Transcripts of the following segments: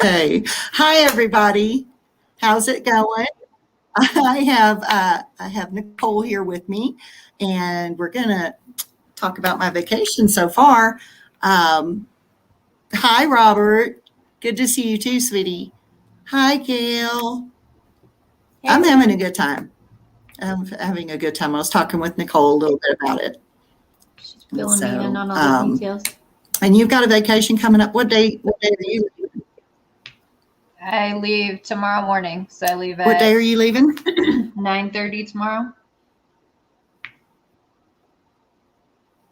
Hey, hi everybody. How's it going? I have Nicole here with me, and we're gonna talk about my vacation so far. Um, Hi, Robert. Good to see you too, sweetie. Hi, Gail. Hey, I'm having a everyone. good time. I'm having a good time. I was talking with Nicole a little bit about it, She's and filling me in so on all the details. and you've got a vacation coming up. What day? What day are you? I leave tomorrow morning, so I leave What day at are you leaving? 9:30 tomorrow.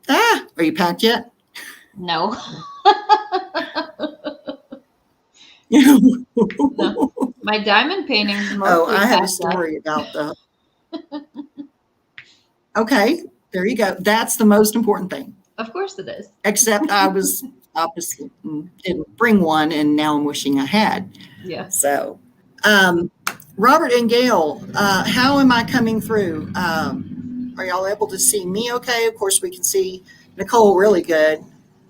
Are you packed yet? No. No. My diamond painting's mostly I have a packed up. story about the. Okay, there you go. That's the most important thing. Of course it is. Except I was opposite, didn't bring one, and now I'm wishing I had. Yeah. So, Robert and Gail, how am I coming through? Are y'all able to see me okay? Of course, we can see Nicole really good.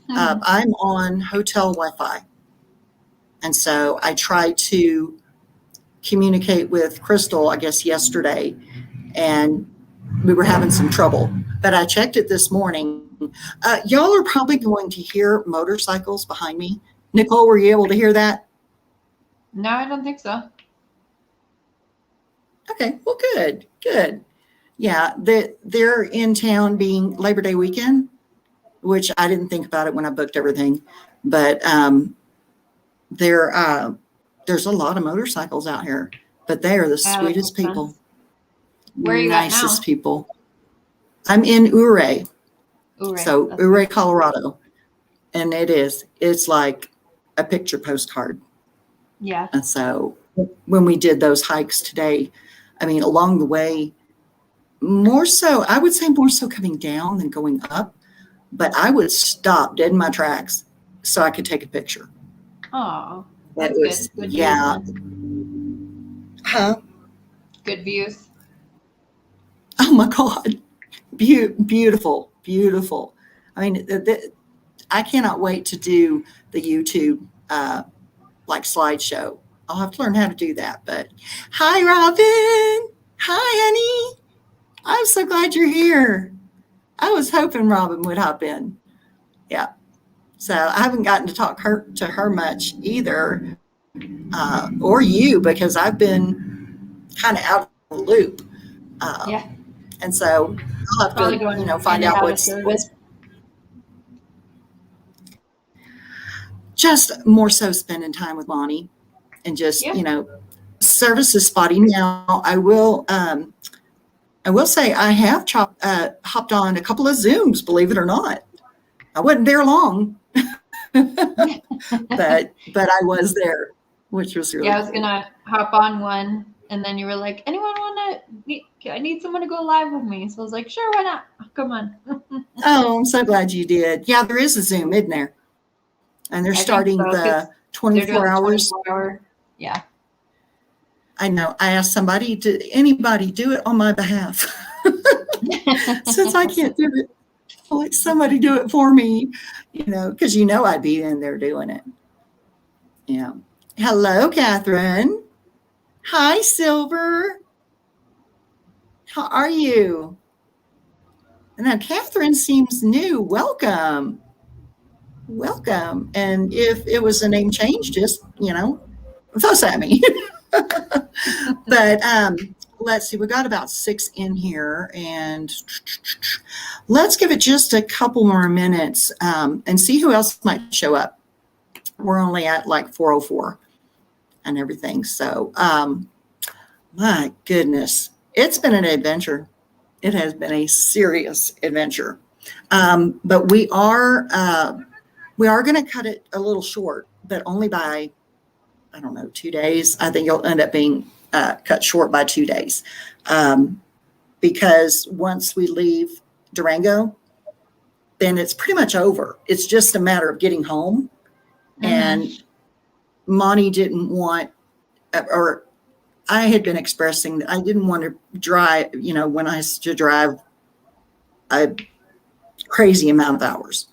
I'm on hotel Wi-Fi, and so I tried to communicate with Crystal, I guess, yesterday, and we were having some trouble. But I checked it this morning. Y'all are probably going to hear motorcycles behind me. Nicole, were you able to hear that? No, I don't think so. Okay, well, good, good. Yeah, they're in town being Labor Day weekend, which I didn't think about it when I booked everything. But there's a lot of motorcycles out here, but they are the sweetest people. Sense. Where are you at now? Nicest people. I'm in Ouray. So That's Ouray, good. Colorado. And it's like a picture postcard. Yeah. And so when we did those hikes today, I mean, along the way, I would say more so coming down than going up, but I would stop dead in my tracks so I could take a picture. Oh, that's good. Good yeah. views. Huh? Good views. Oh my God. Beautiful, beautiful. I mean, I cannot wait to do the YouTube like slideshow. I'll have to learn how to do that. But hi, Robin. Hi, honey. I'm so glad you're here. I was hoping Robin would hop in. Yeah. So I haven't gotten to talk to her much either, or you, because I've been kind of out of the loop. Yeah. And so I'll have Probably to, going find in and out out of what's service. just more so spending time with Lonnie and just, Yeah. service is spotty. Now I will say I have hopped on a couple of Zooms, believe it or not. I wasn't there long, but I was there, which was really Yeah, I was cool. gonna hop on one, and then you were like, "Anyone want to? I need someone to go live with me." So I was like, "Sure, why not? Come on." Oh, I'm so glad you did. Yeah, there is a Zoom, isn't there? And they're I think starting so, 'cause the they're 24 doing hours. 24-hour. Yeah. I know. I asked somebody, did anybody do it on my behalf? Since I can't do it, I'll let somebody do it for me, because I'd be in there doing it. Yeah. Hello, Catherine. Hi, Silver. How are you? Now, Catherine seems new. Welcome. Welcome. And if it was a name change, just, fuss at me. But let's see, we got about 6 in here, and let's give it just a couple more minutes and see who else might show up. We're only at like 4:04 and everything. So, my goodness, it's been an adventure. It has been a serious adventure. But we are going to cut it a little short, but only by, I don't know, 2 days. I think it'll end up being cut short by 2 days. Because once we leave Durango, then it's pretty much over. It's just a matter of getting home. Mm-hmm. And Monty didn't want, or I had been expressing that I didn't want to drive, when I used to drive a crazy amount of hours.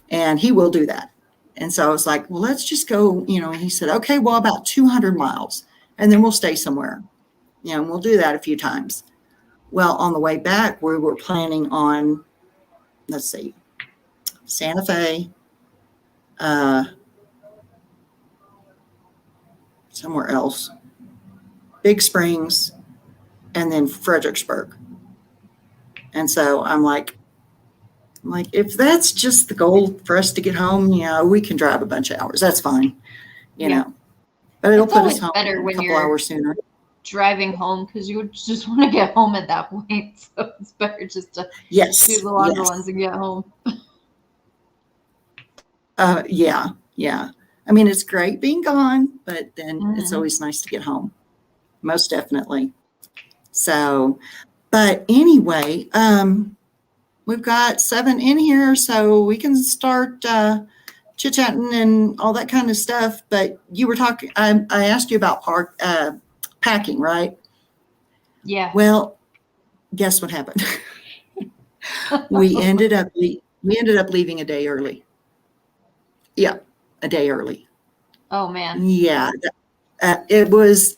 And he will do that. And so I was like, well, let's just go, and he said, okay, well, about 200 miles, and then we'll stay somewhere, and we'll do that a few times. Well, on the way back, we were planning on, let's see, Santa Fe, somewhere else, Big Springs, and then Fredericksburg. And so I'm like, if that's just the goal for us to get home, we can drive a bunch of hours. That's fine, know. But it'll put us home better a when couple you're hours sooner. driving home, because you just want to get home at that point. So it's better just to do the longer ones and get home. Yeah. I mean, it's great being gone, but then it's always nice to get home. Most definitely. So, but anyway, we've got 7 in here, so we can start chit-chatting and all that kind of stuff. But you were talking, I asked you about packing, right? Yeah. Well, guess what happened? we ended up leaving a day early. Yeah, a day early. Oh, man. Yeah, it was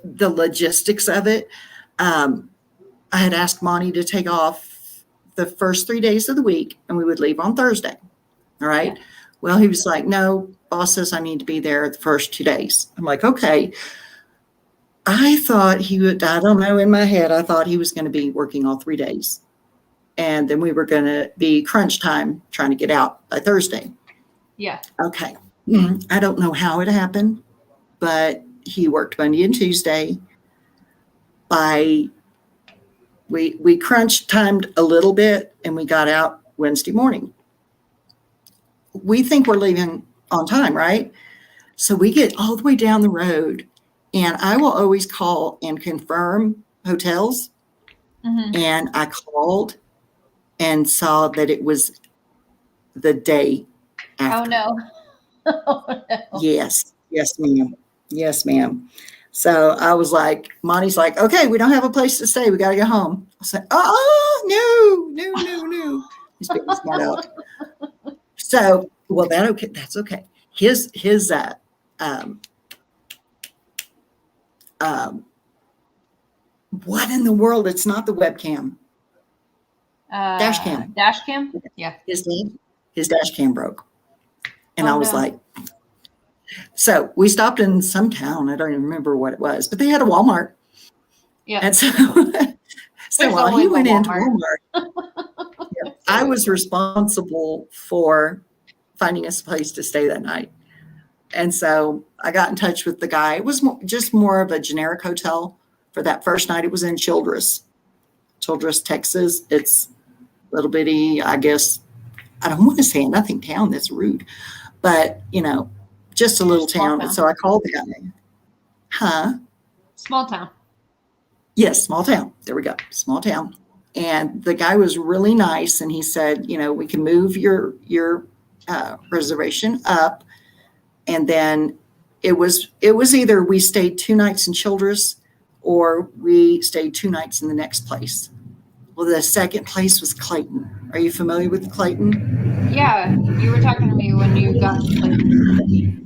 the logistics of it. I had asked Monty to take off the first 3 days of the week, and we would leave on Thursday. All right. Yeah. Well, he was like, no, boss says I need to be there the first 2 days. I'm like, okay. I thought he would, I don't know, in my head, I thought he was going to be working all 3 days. And then we were going to be crunch time trying to get out by Thursday. Yeah. Okay. I don't know how it happened, but he worked Monday and Tuesday. We crunch timed a little bit, and we got out Wednesday morning. We think we're leaving on time, right? So we get all the way down the road, and I will always call and confirm hotels. And I called and saw that it was the day after. Oh, no. Oh, no. Yes, ma'am. Yes, ma'am. So I was like, Monty's like, okay, we don't have a place to stay. We got to go home. I said, no. He's being smart out. So, well, that's okay. His what in the world? It's not the webcam. Dash cam. Dash cam? Yeah. His dash cam broke. And I was like, so we stopped in some town. I don't even remember what it was, but they had a Walmart. Yeah. And so while he went into Walmart, I was responsible for finding us a place to stay that night. And so I got in touch with the guy. It was just more of a generic hotel for that first night. It was in Childress, Texas. It's a little bitty, I guess. I don't want to say a nothing town. That's rude. But, just a little town. And so I called the guy. Huh? Small town. Yes, small town. There we go. Small town. And the guy was really nice. And he said, we can move your reservation up. And then it was either we stayed 2 nights in Childress or we stayed 2 nights in the next place. Well, the second place was Clayton. Are you familiar with Clayton? Yeah, you were talking to me when you got to Clayton.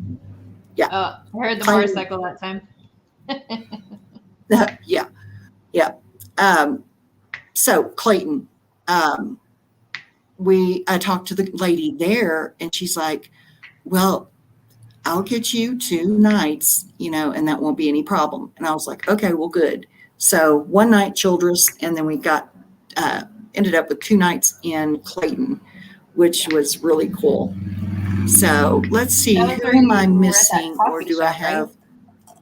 Yeah. I heard the motorcycle that time. Yeah. So Clayton, I talked to the lady there, and she's like, well, I'll get you 2 nights, and that won't be any problem. And I was like, okay, well, good. So 1 night Childress, and then we got ended up with 2 nights in Clayton, which was really cool. So let's see, who am I missing, or do I have? Right?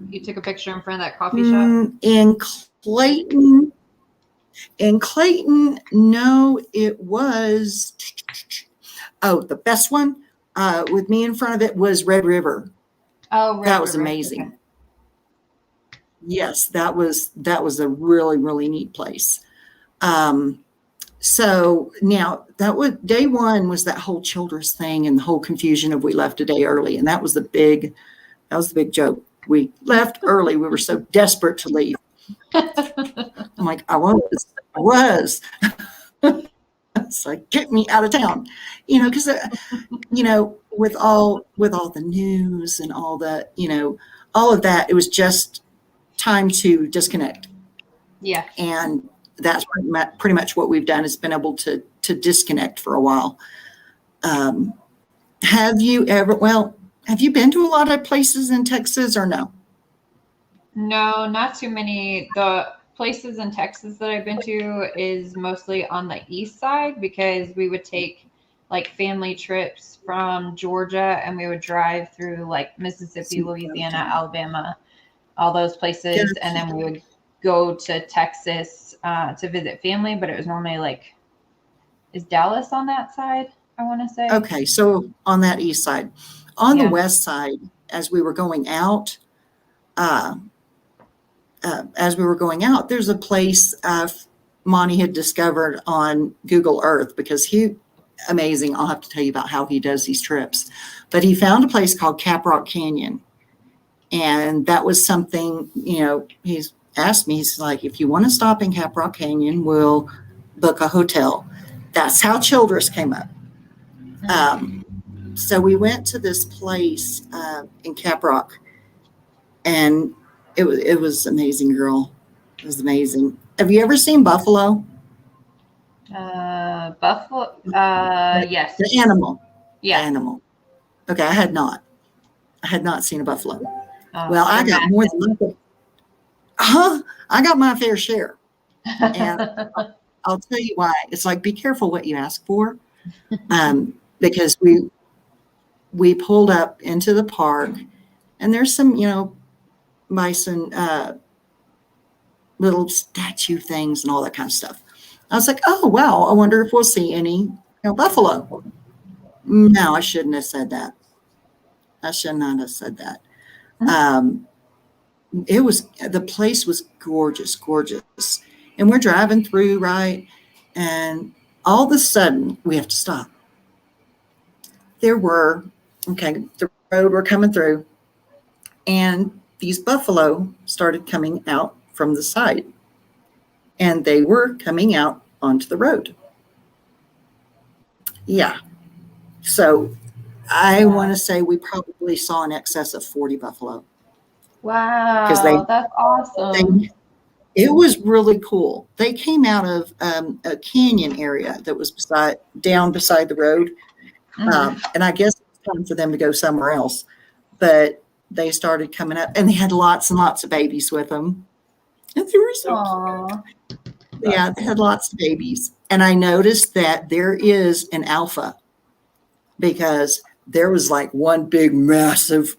You took a picture in front of that coffee shop? In Clayton, no, it was, the best one with me in front of it was Red River. Oh, that was amazing. Okay. Yes, that was a really, really neat place. So now that was day 1 was that whole Childress thing and the whole confusion of we left a day early. And that was the big joke. We left early. We were so desperate to leave. I'm like, I was. It's like, get me out of town, because with all the news and all the, all of that, it was just time to disconnect. Yeah. And that's pretty much what we've done, is been able to disconnect for a while. Have you been to a lot of places in Texas or no? No, not too many. The places in Texas that I've been to is mostly on the east side, because we would take like family trips from Georgia and we would drive through like Mississippi, Louisiana, Alabama, all those places. And then we would go to Texas to visit family, but it was normally like, is Dallas on that side, I want to say? Okay, so on that east side. On the west side, as we were going out, there's a place Monty had discovered on Google Earth, because amazing. I'll have to tell you about how he does these trips. But he found a place called Caprock Canyon. And that was something, he's asked me, he's like, if you want to stop in Caprock Canyon, we'll book a hotel. That's how Childress came up. So we went to this place in Caprock, and it was amazing, girl. It was amazing. Have you ever seen buffalo? Buffalo. Yes. The animal. Yeah. The animal. Okay, I had not seen a buffalo. Well, I got more than I got my fair share. And I'll tell you why. It's like, be careful what you ask for. Because we pulled up into the park, and there's some, bison, little statue things and all that kind of stuff. I was like, oh, wow, I wonder if we'll see any buffalo. No, I shouldn't have said that. I should not have said that. The place was gorgeous, gorgeous. And we're driving through, right? And all of a sudden, we have to stop. The road we're coming through, and these buffalo started coming out from the side, and they were coming out onto the road. Yeah. So I want to say we probably saw in excess of 40 buffalo. Wow, that's awesome. It was really cool. They came out of a canyon area that was down beside the road. And I guess it's time for them to go somewhere else. But they started coming up, and they had lots and lots of babies with them. And they were so cute. Yeah, they had lots of babies. And I noticed that there is an alpha, because there was like one big, massive,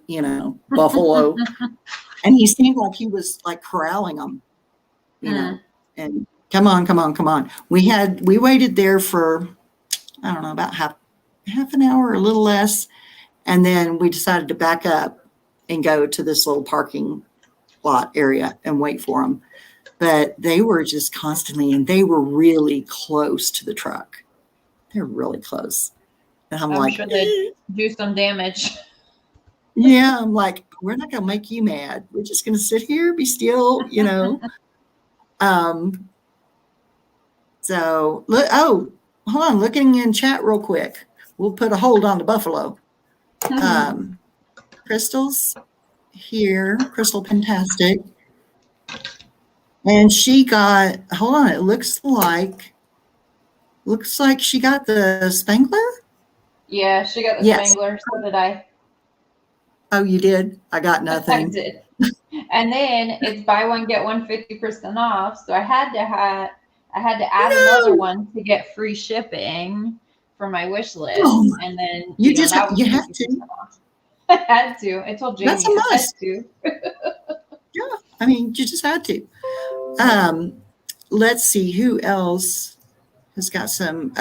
buffalo. And he seemed like he was like corralling them, and come on. We waited there for, I don't know, about half an hour or a little less. And then we decided to back up and go to this little parking lot area and wait for them. But they were just constantly, and they were really close to the truck. They're really close. And I'm like, sure they do some damage. Yeah, I'm like, we're not going to make you mad. We're just going to sit here, be still, So, hold on, looking in chat real quick. We'll put a hold on the buffalo. Crystal's here, Crystal Fantastic. And she got, hold on, it looks like she got the Spangler? Yeah, she got the Spangler, so did I. Oh, you did? I got nothing. I did. And then it's buy one, get one 50% off. So I had to add another one to get free shipping for my wish list. Oh, and then you have to. I had to. I told Jamie that's a must. I had to. Yeah, I mean, you just had to. Let's see who else has got some.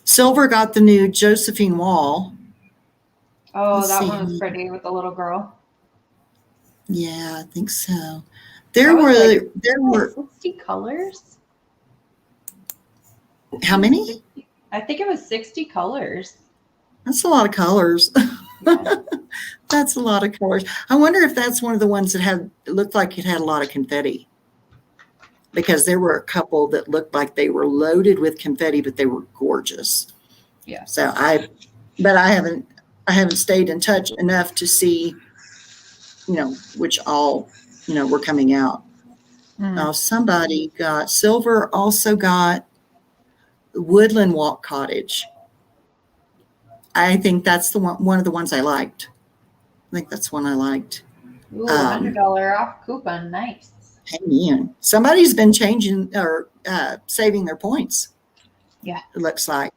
Silver got the new Josephine Wall. Oh, that one was pretty with the little girl. Yeah, I think so. There were 60 colors. How many? I think it was 60 colors. That's a lot of colors. Yeah. That's a lot of colors. I wonder if that's one of the ones that looked like it had a lot of confetti. because there were a couple that looked like they were loaded with confetti, but they were gorgeous. Yeah. So I haven't stayed in touch enough to see, which all, were coming out. Somebody got Silver, also got Woodland Walk Cottage. I think that's one of the ones I liked. I think that's one I liked. Ooh, $100 off coupon. Nice. Hey, man. Somebody's been changing or saving their points. Yeah. It looks like.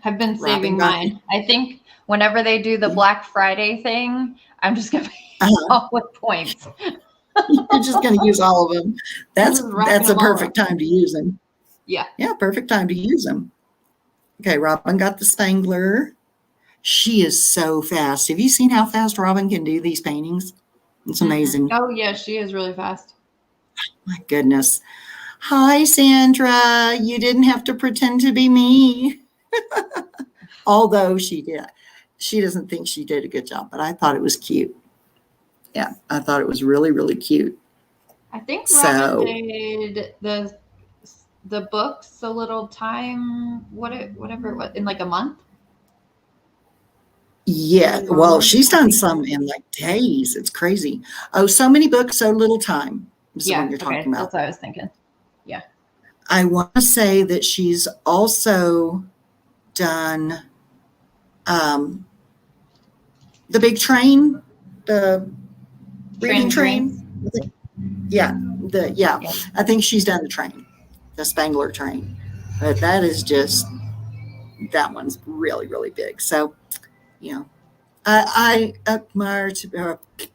I've been saving mine. I think whenever they do the Black Friday thing, I'm just going to pay all with points. You're just going to use all of them. That's a perfect time to use them. Yeah. Yeah, perfect time to use them. Okay, Robin got the Spangler. She is so fast. Have you seen how fast Robin can do these paintings? It's amazing. Oh, yeah, she is really fast. My goodness. Hi, Sandra. You didn't have to pretend to be me. Although she did. She doesn't think she did a good job, but I thought it was cute. Yeah, I thought it was really, really cute. I think Robin did the books a little time, whatever it was, in like a month. Yeah, well, she's done some in like days. It's crazy. Oh, so many books, so little time. Is what you're talking about. That's what I was thinking. Yeah. I want to say that she's also done the big train, the reading train. Yeah, I think she's done the train, the Spangler train. But that one's really, really big. So, I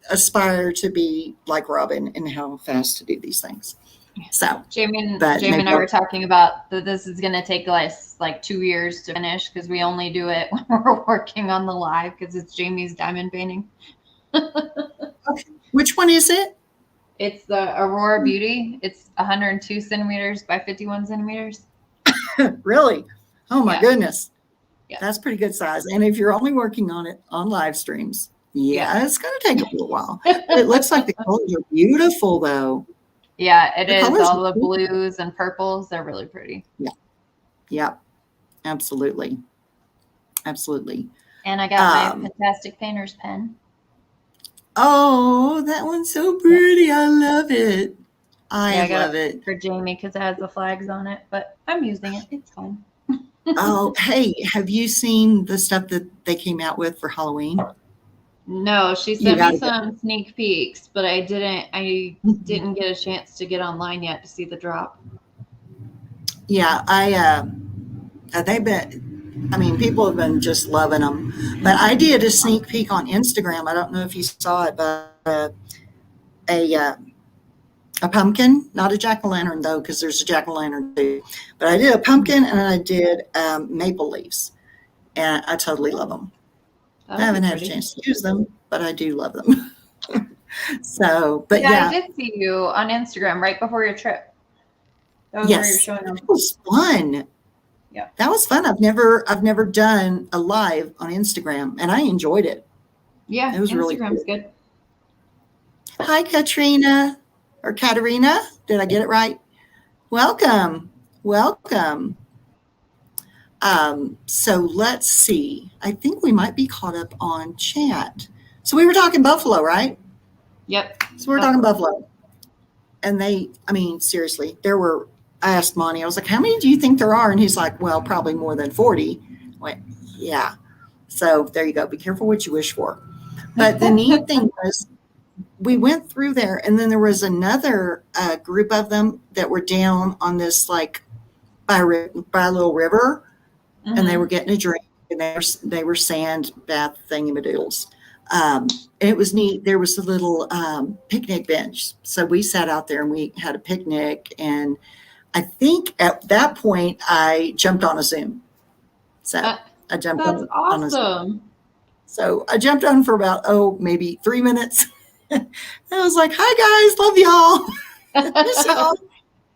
aspire to be like Robin and how fast to do these things. So Jamie and I were talking about that this is going to take us like 2 years to finish because we only do it when we're working on the live because it's Jamie's diamond painting. Okay. Which one is it? It's the Aurora Beauty. It's 102 centimeters by 51 centimeters. Really? Oh my goodness. Yeah. That's pretty good size. And if you're only working on it on live streams, it's going to take a little while. It looks like the colors are beautiful though. Yeah, it is. All the blues and purples, they're really pretty. Yeah. Yeah. Absolutely. Absolutely. And I got my Fantastic Painter's pen. Oh, that one's so pretty. Yeah. I love it. I love it. For Jamie because it has the flags on it, but I'm using it. It's fun. Oh, hey, have you seen the stuff that they came out with for Halloween? No, she sent me some sneak peeks, but I didn't get a chance to get online yet to see the drop. Yeah, people have been just loving them. But I did a sneak peek on Instagram. I don't know if you saw it, but a pumpkin, not a jack-o'-lantern though, because there's a jack-o'-lantern too. But I did a pumpkin and I did maple leaves, and I totally love them. I haven't had a chance to use them, but I do love them. So, but I did see you on Instagram right before your trip. That was where you're showing them. It was fun. Yeah, that was fun. I've never done a live on Instagram, and I enjoyed it. Yeah, it was really good. Hi, Katrina or Katerina. Did I get it right? Welcome. So let's see. I think we might be caught up on chat. So we were talking buffalo, right? Yep. So we're talking buffalo. And seriously, I asked Monty, I was like, how many do you think there are? And he's like, well, probably more than 40. I went, yeah. So there you go. Be careful what you wish for. But the neat thing was we went through there, and then there was another group of them that were down on this, like, by a little river. Mm-hmm. And they were getting a drink, and they were sand bath thingamadoodles. And it was neat. There was a little picnic bench. So we sat out there and we had a picnic. And I think at that point I jumped on a Zoom. So I jumped on a Zoom. So I jumped on for about, maybe 3 minutes. I was like, hi guys, love y'all.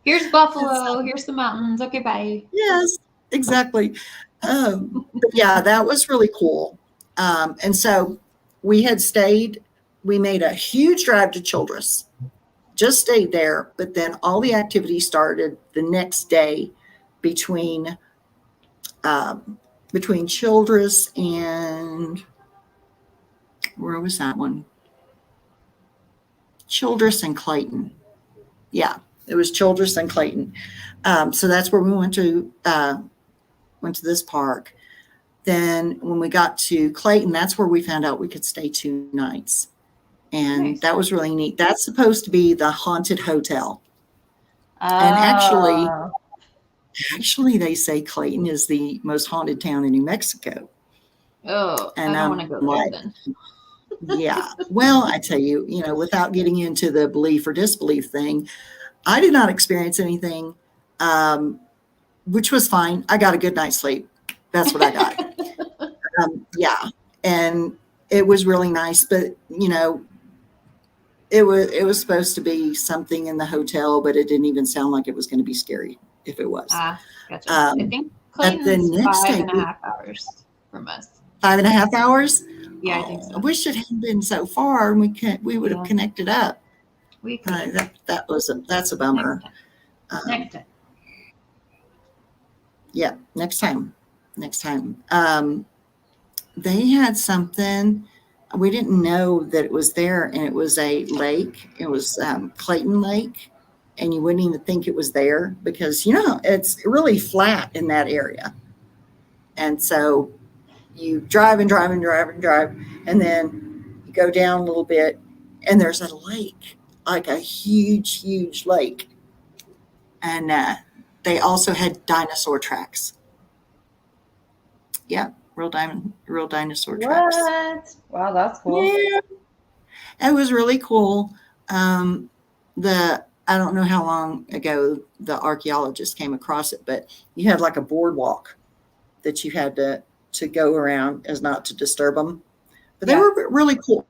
Here's Buffalo. Here's the mountains. Okay, bye. Yes. Exactly. But yeah, that was really cool. And so we made a huge drive to Childress. just stayed there, but then all the activities started the next day between Childress and where was that one? Childress and Clayton. Yeah, it was Childress and Clayton. So that's where we went to this park. Then when we got to Clayton, that's where we found out we could stay 2 nights. And Nice. that was really neat. That's supposed to be the haunted hotel. And actually they say Clayton is the most haunted town in New Mexico. Oh, And I don't want to go there then. Yeah. Well, I tell you, without getting into the belief or disbelief thing, I did not experience anything, which was fine. I got a good night's sleep. That's what I got. Yeah. And it was really nice, but it was supposed to be something in the hotel, but it didn't even sound like it was going to be scary if it was. Gotcha. I think Clayton's 5.5 hours from us. 5.5 hours? Yeah, I think so. I wish it hadn't been so far, and we would have connected up. We could. That's a bummer. Next time. Yeah, next time. They had something. We didn't know that it was there, and it was a lake. It was Clayton Lake, and you wouldn't even think it was there because it's really flat in that area. And so you drive, and then you go down a little bit, and there's a lake, like a huge, huge lake. And they also had dinosaur tracks. Yeah, real dinosaur tracks. What? Wow, that's cool. Yeah, it was really cool. I don't know how long ago the archaeologists came across it, but you had like a boardwalk that you had to go around as not to disturb them. But they were really cool.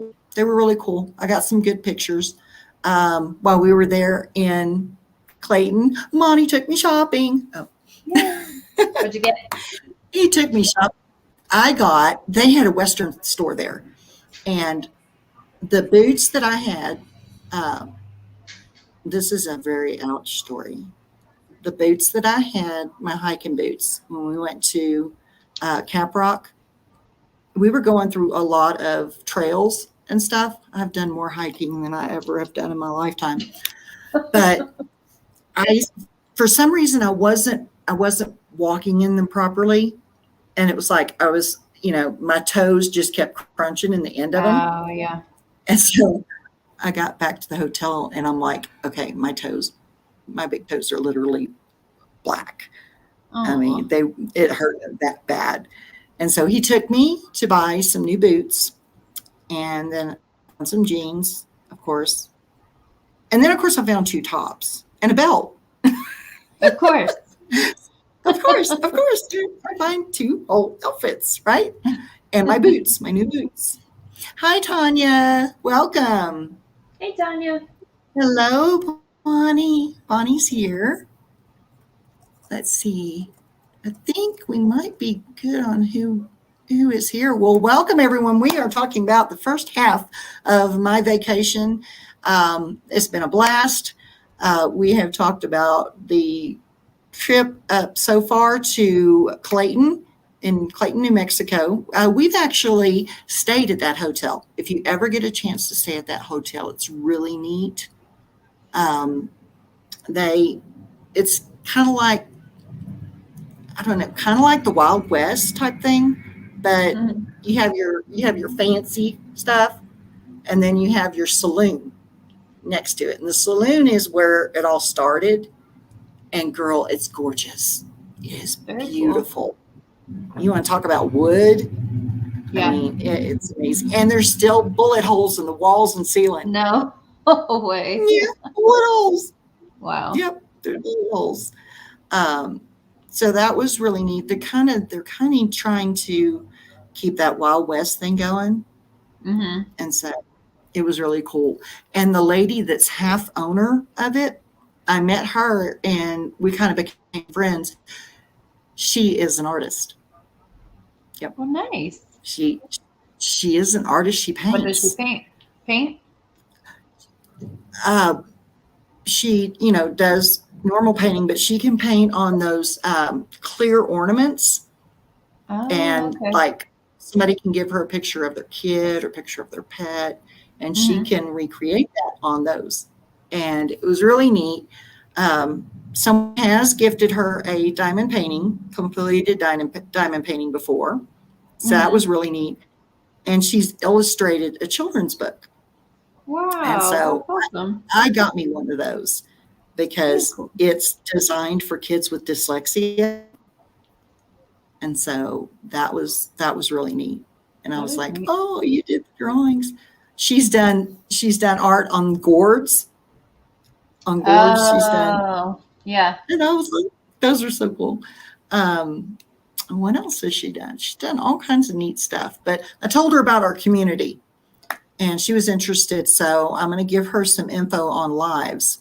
I got some good pictures while we were there in Clayton. Monty took me shopping. Oh. Yeah. What'd you get? He took me shopping. They had a Western store there. And the boots that I had, this is a very ouch story. The boots that I had, my hiking boots, when we went to Caprock, we were going through a lot of trails and stuff. I've done more hiking than I ever have done in my lifetime. But for some reason, I wasn't walking in them properly. And it was like I was, my toes just kept crunching in the end of them. Oh, yeah. And so I got back to the hotel and I'm like, okay, my big toes are literally black. Aww. I mean, it hurt that bad. And so he took me to buy some new boots and then some jeans, of course. And then, of course, I found 2 tops and a belt. Of course. Of course. I find 2 whole outfits, right? And my boots, my new boots. Hi, Tanya. Welcome. Hey, Tanya. Hello, Bonnie. Bonnie's here. Let's see. I think we might be good on who is here. Well, welcome, everyone. We are talking about the first half of my vacation. It's been a blast. We have talked about the trip up so far to Clayton, in Clayton, New Mexico. We've actually stayed at that hotel. If you ever get a chance to stay at that hotel, it's really neat. It's kind of like, I don't know, kind of like the Wild West type thing, but you have your fancy stuff, and then you have your saloon next to it. And the saloon is where it all started. And girl, it's gorgeous. It is beautiful. Cool. You want to talk about wood? Yeah. I mean, it's amazing. And there's still bullet holes in the walls and ceiling. No way. Yeah, bullet holes. Wow. Yep, there's bullet holes. So that was really neat. They're kind of trying to keep that Wild West thing going. Mm-hmm. And so it was really cool. And the lady that's half owner of it, I met her and we kind of became friends. She is an artist. Yep. Well, nice. She is an artist. She paints. What does she paint? Paint? she, does normal painting, but she can paint on those clear ornaments. Oh, And okay. like somebody can give her a picture of their kid or picture of their pet, and she Mhm. can recreate that on those. And it was really neat. Someone has gifted her a diamond painting, completed diamond painting before. So that was Mhm. really neat. And she's illustrated a children's book. And Wow, so that's awesome. I got me one of those Very because cool. it's designed for kids with dyslexia. And so that was really neat. And I That was is like, neat. "Oh, you did the drawings." She's done art on gourds. On gourds, she's done. Oh, yeah. And I was like, those are so cool. Um, what else has she done? She's done all kinds of neat stuff. But I told her about our community, and she was interested. So I'm going to give her some info on lives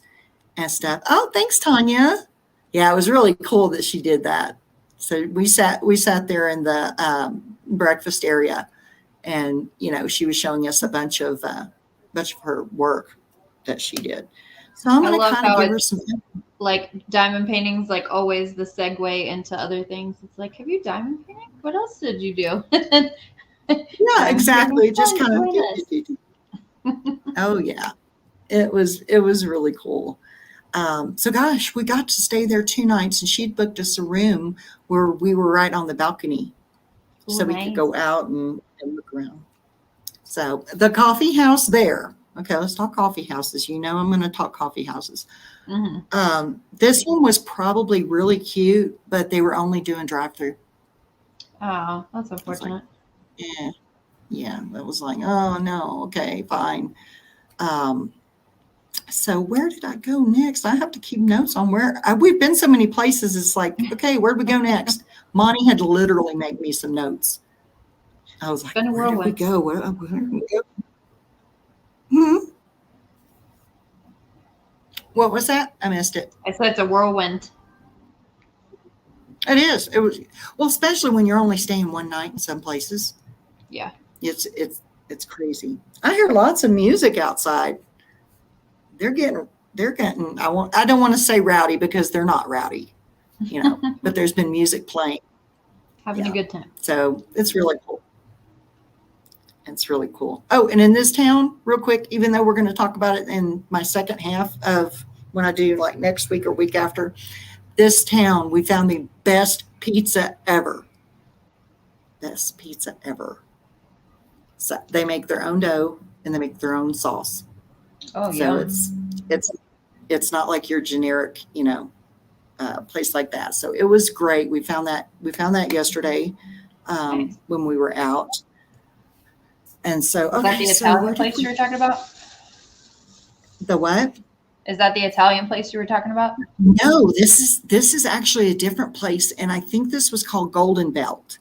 and stuff. Oh, thanks, Tanya. Yeah, it was really cool that she did that. So we sat there in the breakfast area, and she was showing us a bunch of her work that she did. So I'm I going to love kind of how give her it's some. like diamond paintings, like always the segue into other things. It's like, have you diamond painted? What else did you do? Yeah, Diamond painting exactly. Just fun. kind of. Join us. Oh yeah, it was really cool. So gosh, we got to stay there 2 nights, and she'd booked us a room where we were right on the balcony, Oh, so we could nice. go out and look around. So the coffee house there. Okay, let's talk coffee houses. I'm going to talk coffee houses. Hmm. This one was probably really cute, but they were only doing drive-through. Oh, that's I was like, unfortunate. yeah, yeah. That was like, oh no, okay, fine. Um, so where did I go next? I have to keep notes on where we've been so many places. It's like, okay, where'd we go next? Monty had to literally make me some notes. I was It's like, been a where did we whirlwind. go? Where did we go? Hmm? What was that? I missed it. I said it's a whirlwind. It is. It was well, especially when you're only staying one night in some places. Yeah. It's crazy. I hear lots of music outside. They're getting. I don't want to say rowdy because they're not rowdy, but there's been music playing. Having a Yeah. good time. So it's really cool. It's really cool. Oh, and in this town, real quick, even though we're going to talk about it in my second half of when I do like next week or week after, this town, we found the best pizza ever. Best pizza ever. So they make their own dough and they make their own sauce. Oh, So yum. it's not like your generic, place like that. So it was great. We found that yesterday Nice. when we were out. And so, Is that okay, the so Italian where did place you were talking about? the what? Is that the Italian place you were talking about? No, this is actually a different place, and I think this was called Golden Belt.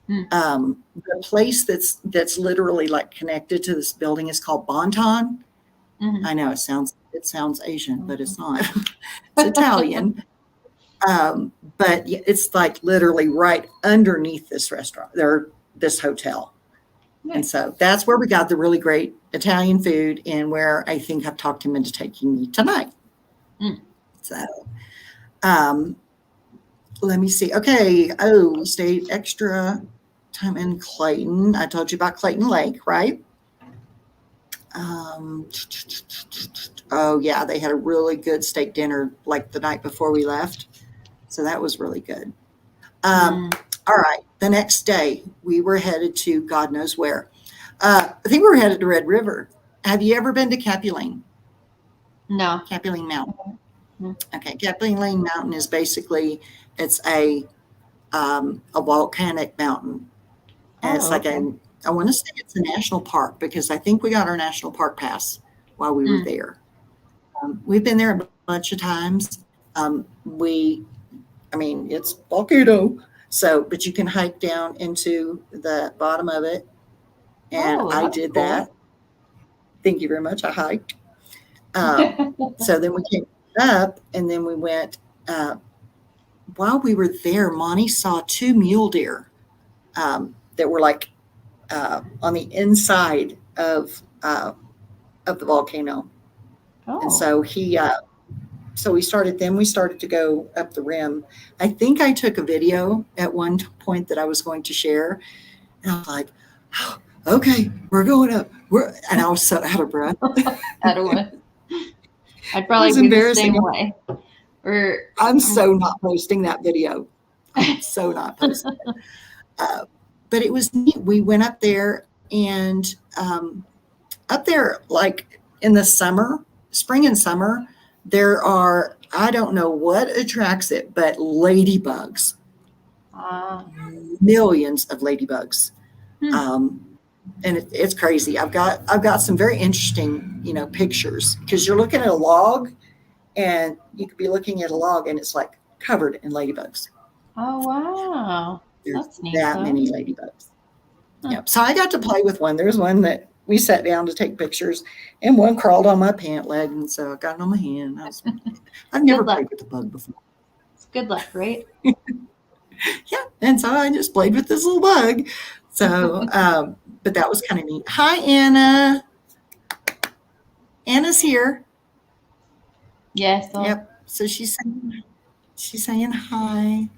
Hmm. The place that's literally like connected to this building is called Bonton. Hmm. I know it sounds Asian, but it's not. It's Italian. But it's like literally right underneath this restaurant, this hotel. And Nice. so that's where we got the really great Italian food, and where I think I've talked him into taking me tonight. Mm. So um, let me see. Okay. Oh, we stayed extra time in Clayton. I told you about Clayton Lake, right? Um, oh, yeah. They had a really good steak dinner like the night before we left. So that was really good. Mm. All right. The next day, we were headed to God knows where. I think we were headed to Red River. Have you ever been to Capulin? No. Capulin Mountain. Mm. Okay. Capulin Mountain is basically, it's a volcanic mountain. And it's Oh, like okay. I want to say it's a national park because I think we got our national park pass while we were Mm. there. We've been there a bunch of times. It's Volcano. So, but you can hike down into the bottom of it. And Oh, I that's did cool. that. Thank you very much. I hiked. So then we came up, and then we went, while we were there, Monty saw 2 mule deer that were like on the inside of the volcano. And Oh. so he so we started to go up the rim. I think I took a video at one point that I was going to share, and I was like, oh, okay, we're going up. And I was so out of breath. Out of what? I'd It probably was be the embarrassing. same way. I'm so not posting that video. I'm so not posting it. But it was neat. We went up there, and up there, like in the summer, spring and summer, there are, I don't know what attracts it, but ladybugs. Millions of ladybugs. And it's crazy. I've got some very interesting, pictures, because you're looking at a log, and you could be looking at a log and it's like covered in ladybugs. Oh, wow. There's That's neat, that many ladybugs. Yep. So I got to play with one. There's one that we sat down to take pictures, and one crawled on my pant leg, and so I got it on my hand. I've never played with a bug before. It's good luck, right? Yeah. And so I just played with this little bug. So, but that was kind of neat. Hi, Anna. Anna's here. Yes. Yep. So she's saying hi.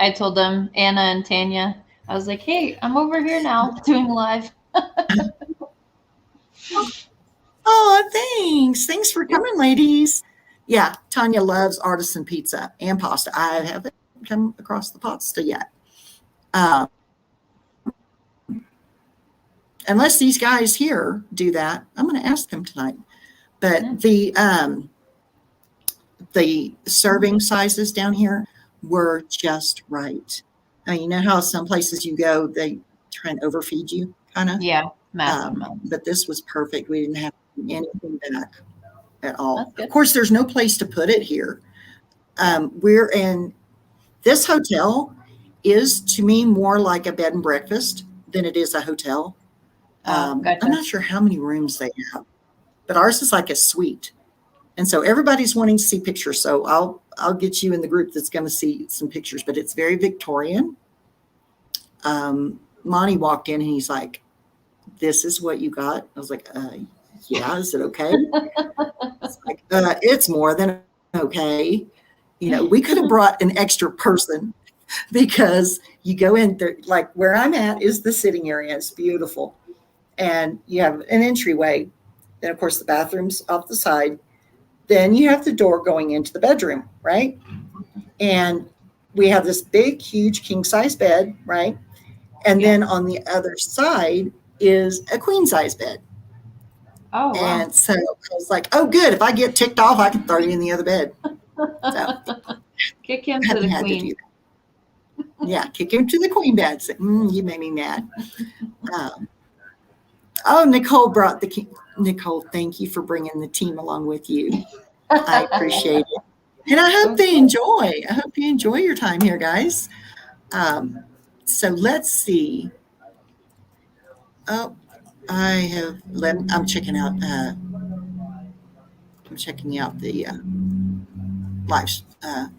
I told them, Anna and Tanya, I was like, hey, I'm over here now doing live. Oh, thanks. Thanks for coming, ladies. Yeah, Tanya loves artisan pizza and pasta. I haven't come across the pasta yet. Unless these guys here do that, I'm going to ask them tonight. But the serving sizes down here were just right. Now, you know how some places you go, they try and overfeed you, kind of? Yeah, massive. But this was perfect. We didn't have anything back at all. Of course, there's no place to put it here. We're in this hotel is, to me, more like a bed and breakfast than it is a hotel. Gotcha. I'm not sure how many rooms they have, but ours is like a suite. And so everybody's wanting to see pictures. So I'll get you in the group that's going to see some pictures, but it's very Victorian. Monty walked in and he's like, this is what you got? I was like, yeah, is it okay? It's like, it's more than okay. We could have brought an extra person, because you go in there, like where I'm at is the sitting area. It's beautiful. And you have an entryway. Then, of course, the bathroom's off the side. Then you have the door going into the bedroom, right? And we have this big, huge king-size bed, right? And then on the other side is a queen-size bed. Oh, wow. And so I was like, oh, good. If I get ticked off, I can throw you in the other bed. So kick him to the queen. Yeah, kick him to the queen bed. So, you made me mad. Nicole brought the king. Nicole, thank you for bringing the team along with you. I appreciate it. And I hope they enjoy. I hope you enjoy your time here, guys. So let's see. Oh, I'm checking out. I'm checking out the live the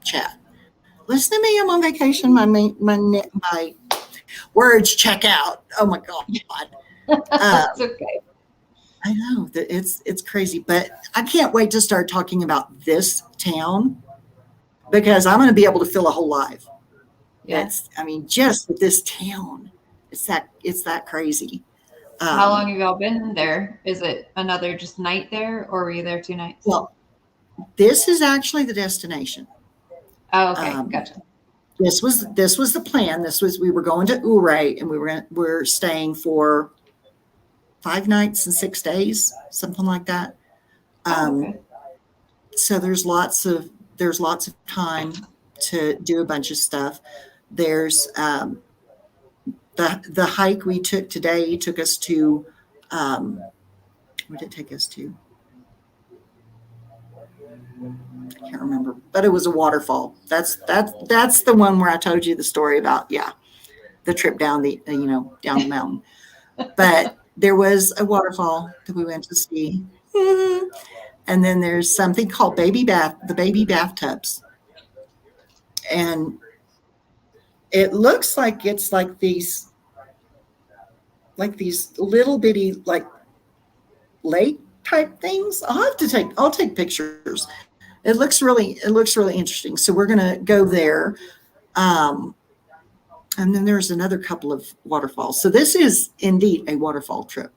chat. Listen to me. I'm on vacation. My words check out. Oh my God. That's okay. I know that it's crazy, but I can't wait to start talking about this town, because I'm going to be able to fill a whole live. Yes. Just with this town, it's that crazy. How long have y'all been there? Is it another just night there, or were you there 2 nights? Well, this is actually the destination. Oh, okay, gotcha. This was the plan. We were going to Ouray, and we're staying for 5 nights and 6 days, something like that. Okay. So there's lots of time to do a bunch of stuff. There's the hike we took today took us to where did it take us to? I can't remember, but it was a waterfall. That's the one where I told you the story about, the trip down the down the mountain. But there was a waterfall that we went to see. And then there's something called the baby bathtubs. And it looks like it's like these little bitty lake type things. I'll take pictures, it looks really interesting. So we're gonna go there. And then there's another couple of waterfalls. So this is indeed a waterfall trip.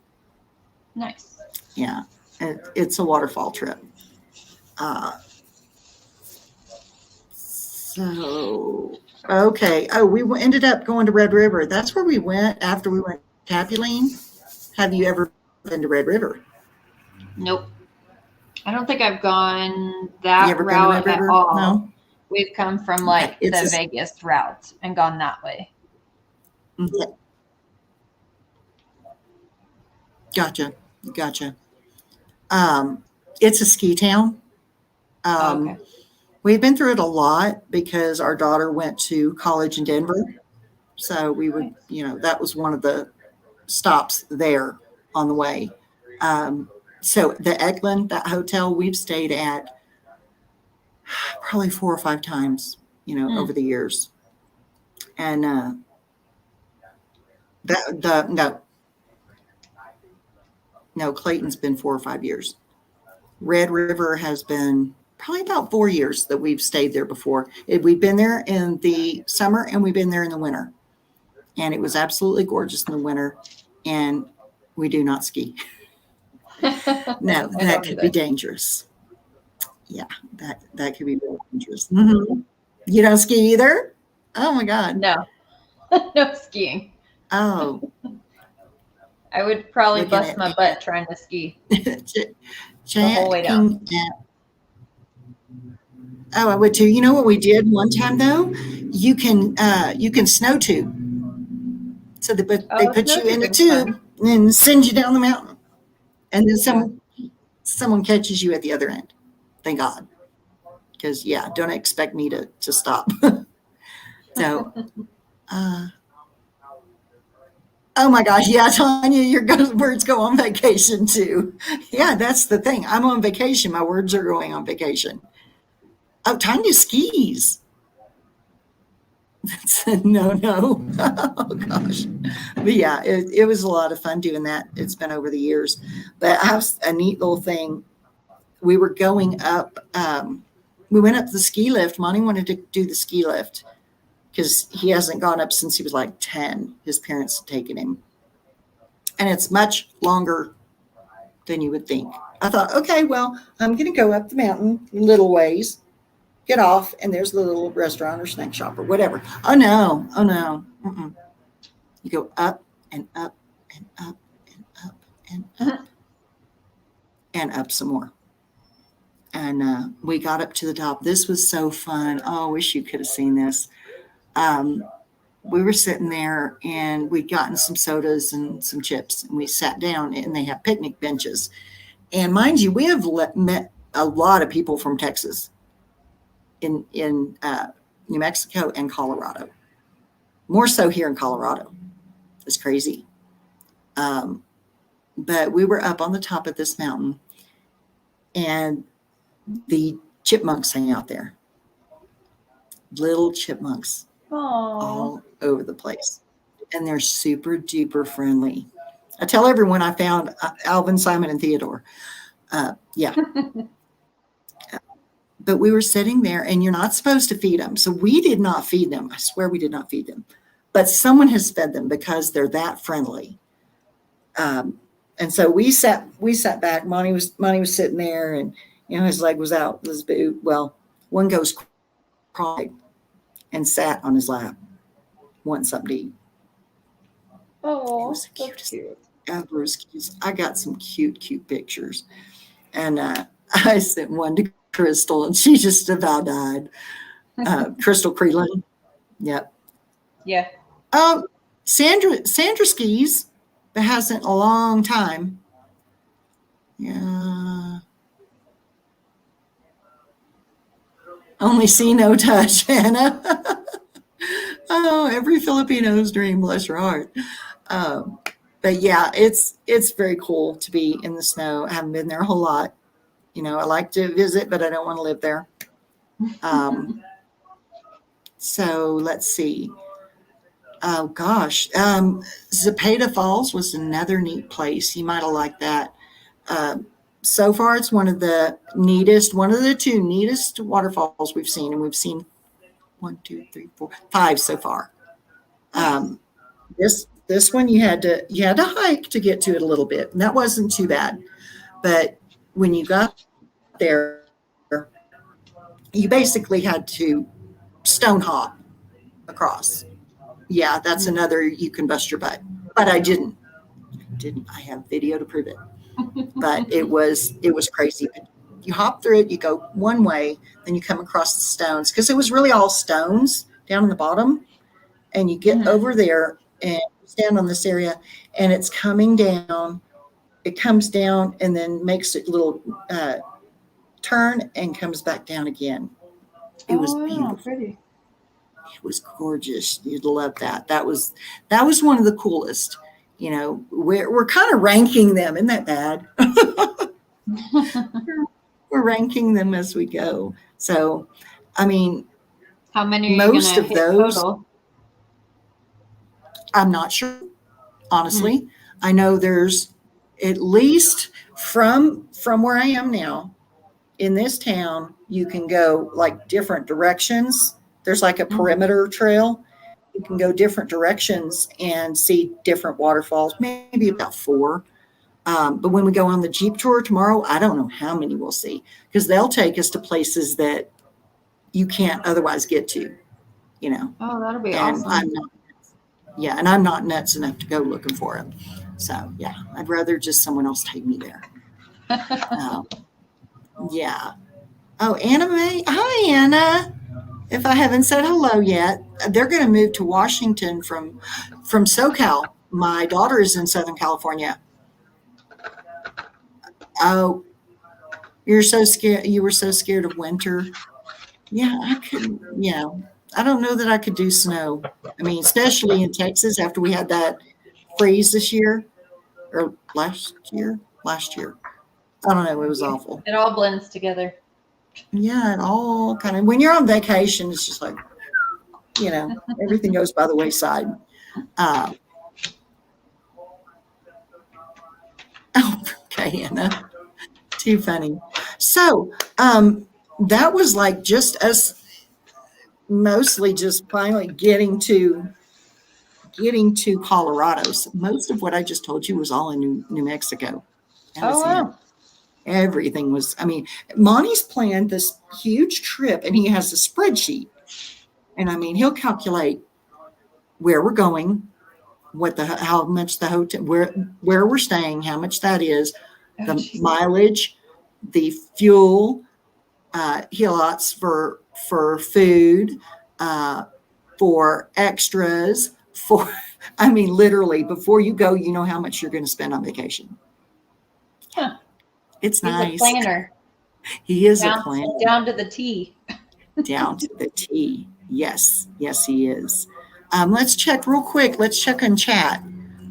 Nice. Yeah, it's a waterfall trip. So, okay. Oh, we ended up going to Red River. That's where we went after we went to Capulin. Have you ever been to Red River? Nope. I don't think I've gone that route at all. No. We've come from like the Vegas route and gone that way. Okay. Gotcha. It's a ski town. Okay. We've been through it a lot because our daughter went to college in Denver. So we would, that was one of the stops there on the way. So the Eklund, that hotel we've stayed at probably 4 or 5 times, over the years. And no, Clayton's been 4 or 5 years. Red River has been probably about 4 years that we've stayed there before. We've been there in the summer and we've been there in the winter. And it was absolutely gorgeous in the winter. And we do not ski. No, that could be dangerous. Yeah, that could be really dangerous. Mm-hmm. You don't ski either? Oh my God. No. No skiing. Oh. I would probably bust my butt trying to ski the whole way down. Oh, I would too. You know what we did one time though? You can snow tube. So they put you in a tube and send you down the mountain. And then someone catches you at the other end. Thank God. Because don't expect me to stop. So oh my gosh, yeah, Tanya, your words go on vacation too. Yeah, that's the thing. I'm on vacation. My words are going on vacation. Oh, Tanya skis. No. Oh gosh. But yeah, it was a lot of fun doing that. It's been over the years. But I have a neat little thing. We were going up, we went up the ski lift. Monty wanted to do the ski lift because he hasn't gone up since he was like 10. His parents had taken him. And it's much longer than you would think. I thought, okay, well, I'm going to go up the mountain little ways, get off, and there's a little restaurant or snack shop or whatever. Oh, no. Mm-mm. You go up and up and up and up and up and up some more. And we got up to the top. This was so fun. Oh, I wish you could have seen this. We were sitting there and we'd gotten some sodas and some chips, and we sat down, and they have picnic benches. And mind you, we have met a lot of people from Texas in New Mexico and Colorado. More so here in Colorado. It's crazy. But we were up on the top of this mountain, and the chipmunks hang out there. Little chipmunks. Aww. All over the place. And they're super duper friendly. I tell everyone I found Alvin, Simon, and Theodore. Yeah. But we were sitting there, and you're not supposed to feed them. So we did not feed them. I swear we did not feed them. But someone has fed them because they're that friendly. And so we sat back. Monty was sitting there, and his leg was out. His boot. Well, one ghost cried and sat on his lap, wanting something to eat. Oh, it was the cutest ever. I got some cute pictures, and I sent one to Crystal, and she just about died. Crystal Creelan. Yep. Yeah. Sandra skis, but hasn't in a long time. Yeah. Only see, no touch, Hannah. Oh, every Filipino's dream, bless your heart. But yeah, it's very cool to be in the snow. I haven't been there a whole lot. I like to visit, but I don't want to live there. So let's see. Oh gosh. Zepeda Falls was another neat place. You might have liked that. so far it's one of the two neatest waterfalls we've seen, and we've seen 1, 2, 3, 4, 5 so far. This one you had to hike to get to it a little bit, and that wasn't too bad. But when you got there, you basically had to stone hop across. Yeah, that's another, you can bust your butt. But I didn't. I have video to prove it. But it was crazy. You hop through it, you go one way, then you come across the stones, because it was really all stones down in the bottom. And you get over there and stand on this area, and it's coming down. It comes down and then makes a little turn and comes back down again. It was beautiful. Pretty. It was gorgeous. You'd love that. That was one of the coolest. You know, we're kind of ranking them. Isn't that bad? We're ranking them as we go. So, I mean, how many are most you of those total? I'm not sure, honestly. I know there's at least from where I am now in this town, you can go like different directions. There's like a perimeter trail. You can go different directions and see different waterfalls, maybe about 4. But when we go on the Jeep tour tomorrow, I don't know how many we'll see, because they'll take us to places that you can't otherwise get to, you know. Oh, that'll be awesome. And I'm not nuts enough to go looking for it. So, yeah, I'd rather just someone else take me there. Yeah. Oh, Anna Mae. Hi, Anna. If I haven't said hello yet, they're going to move to Washington from SoCal. My daughter is in Southern California. Oh, you're so scared. You were so scared of winter. Yeah, I couldn't. Yeah, I don't know that I could do snow. I mean, especially in Texas after we had that freeze this year or last year. I don't know. It was awful. It all blends together. Yeah, it all kind of, when you're on vacation, it's just like, you know, everything goes by the wayside. Okay, Anna. Too funny. So that was like just us mostly just finally getting to Colorado. So most of what I just told you was all in New Mexico. Wow. Everything was, I mean, Monty's planned this huge trip, and he has a spreadsheet. And I mean, he'll calculate where we're going, how much the hotel, where we're staying, how much that is, the mileage, the fuel, he allots for food, for extras, I mean, literally, before you go, you know how much you're going to spend on vacation. Huh. It's He's nice. A planner. He is a planner. Down to the T. Down to the T. Yes, he is. Let's check real quick. Let's check on chat.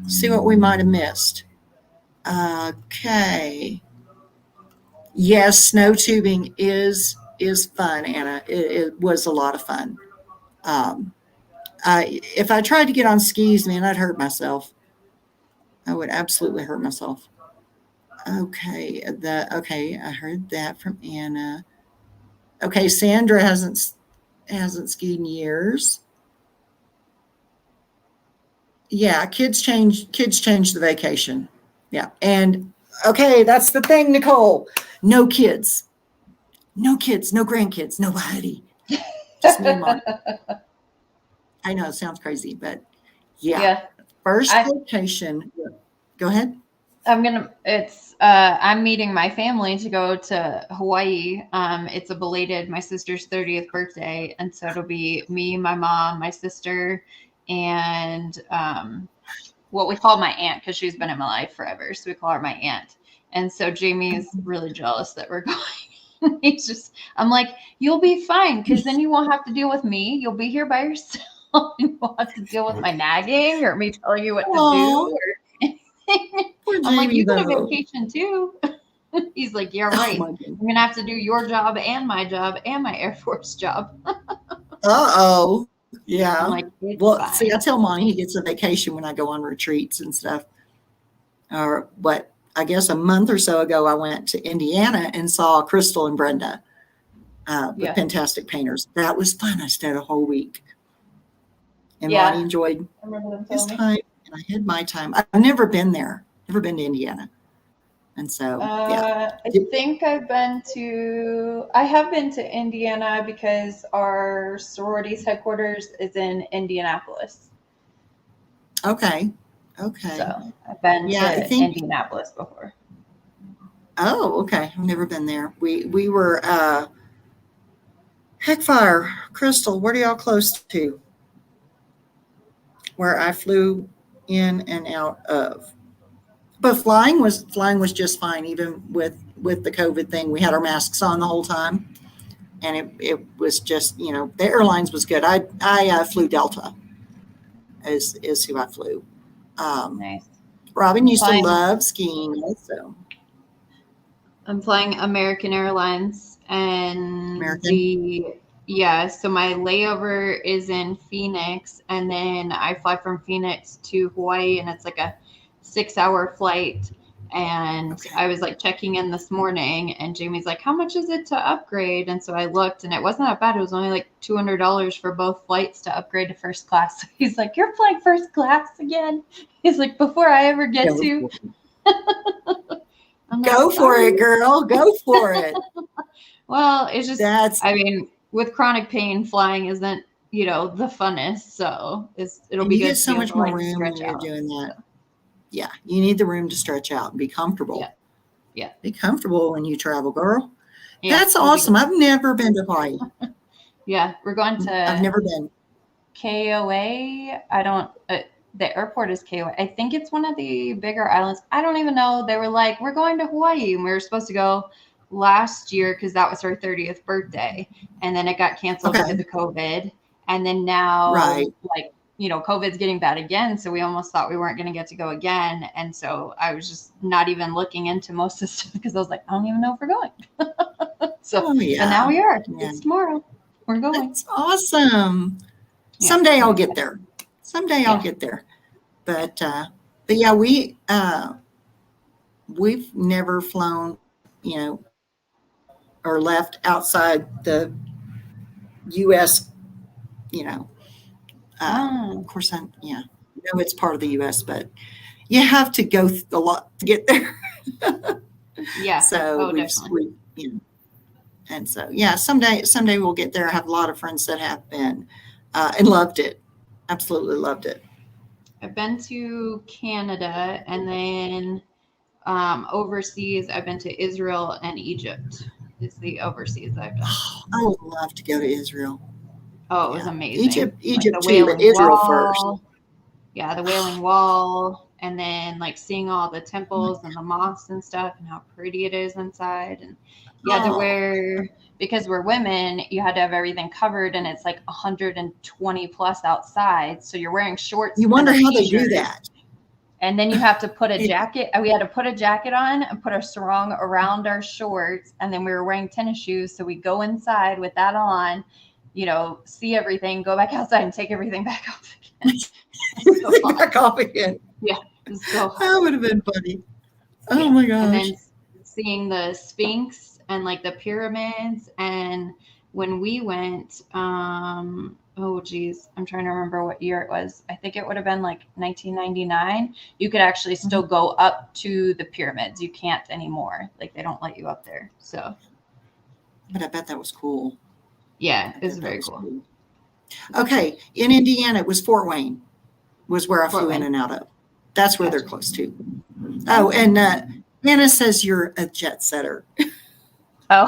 See what we might have missed. Okay. Yes, snow tubing is fun, Anna. It was a lot of fun. If I tried to get on skis, man, I'd hurt myself. I would absolutely hurt myself. Okay, I heard that from Anna. Okay, Sandra hasn't skied in years. Yeah, kids change the vacation. Yeah, and okay, that's the thing, Nicole. No kids, no grandkids, nobody. Just me and Mom. I know it sounds crazy, but yeah. First vacation. Go ahead. I'm meeting my family to go to Hawaii. It's my sister's 30th birthday. And so it'll be me, my mom, my sister, and what we call my aunt, because she's been in my life forever. So we call her my aunt. And so Jamie is really jealous that we're going. I'm like, you'll be fine, because then you won't have to deal with me. You'll be here by yourself. You won't have to deal with my nagging or me telling you what to do. I'm like, you get a vacation too. He's like, yeah, right. I'm going to have to do your job and my Air Force job. Uh-oh. Yeah. I'm like, well, see, I tell Monty he gets a vacation when I go on retreats and stuff. Or what? I guess a month or so ago, I went to Indiana and saw Crystal and Brenda with Fantastic Painters. That was fun. I stayed a whole week. And Lonnie enjoyed his time, and I had my time. I've never been there, never been to Indiana. And so, I think I have been to Indiana because our sorority's headquarters is in Indianapolis. Okay. So I've been to Indianapolis before. Oh, okay. I've never been there. We were, Heckfire, Crystal, what are y'all close to? Where I flew in and out of. But flying was just fine, even with the COVID thing. We had our masks on the whole time, and it was just, the airlines was good. I flew Delta, is who I flew. Nice. Robin used to love skiing also. I'm flying American Airlines, and so my layover is in Phoenix, and then I fly from Phoenix to Hawaii, and it's like a 6-hour flight. And I was like checking in this morning, and Jamie's like, how much is it to upgrade? And so I looked, and it wasn't that bad. It was only like $200 for both flights to upgrade to first class. So he's like, you're flying first class again? He's like, before I ever get to. Go for it, girl. Go for it. Well, it's just, with chronic pain, flying isn't, the funnest. So it'll be good. You get so much more room when you're doing that. So. Yeah, you need the room to stretch out and be comfortable. Yeah. Be comfortable when you travel, girl. Yeah, that's awesome. I've never been to Hawaii. Yeah, we're going to. I've never been. KOA. The airport is KOA. I think it's one of the bigger islands. I don't even know. They were like, we're going to Hawaii, and we were supposed to go last year because that was her 30th birthday, and then it got canceled because of COVID. And then now, COVID's getting bad again, so we almost thought we weren't going to get to go again. And so I was just not even looking into most of the stuff because I was like, I don't even know if we're going. But now we are. Yeah. It's tomorrow. We're going. That's awesome. Yeah. Someday I'll get there. I'll get there. But yeah, we've never flown, or left outside the U.S., Of course, I know it's part of the U.S., but you have to go a lot to get there. Yeah. So and so someday we'll get there. I have a lot of friends that have been and loved it. Absolutely loved it. I've been to Canada, and then overseas I've been to Israel and Egypt. Is the overseas I've done. I would love to go to Israel. Oh, it was amazing. Egypt too, but Israel first. Yeah, the Wailing Wall, and then seeing all the temples and the mosques and stuff, and how pretty it is inside. And you had to wear, because we're women, you had to have everything covered, and it's 120 plus outside. So you're wearing shorts. You wonder how they do that. And then you have to put a jacket. We had to put a jacket on and put a sarong around our shorts, and then we were wearing tennis shoes. So we go inside with that on. See everything, go back outside and take everything back off again. Back off again. Yeah. So that would have been funny. Oh my gosh. And then seeing the Sphinx and the pyramids. And when we went, I'm trying to remember what year it was. I think it would have been 1999. You could actually still go up to the pyramids. You can't anymore. They don't let you up there. So. But I bet that was cool. Yeah, it was very cool. Okay, in Indiana, it was Fort Wayne, was where I flew in and out of. That's where they're close to. Oh, and Anna says you're a jet setter. Oh,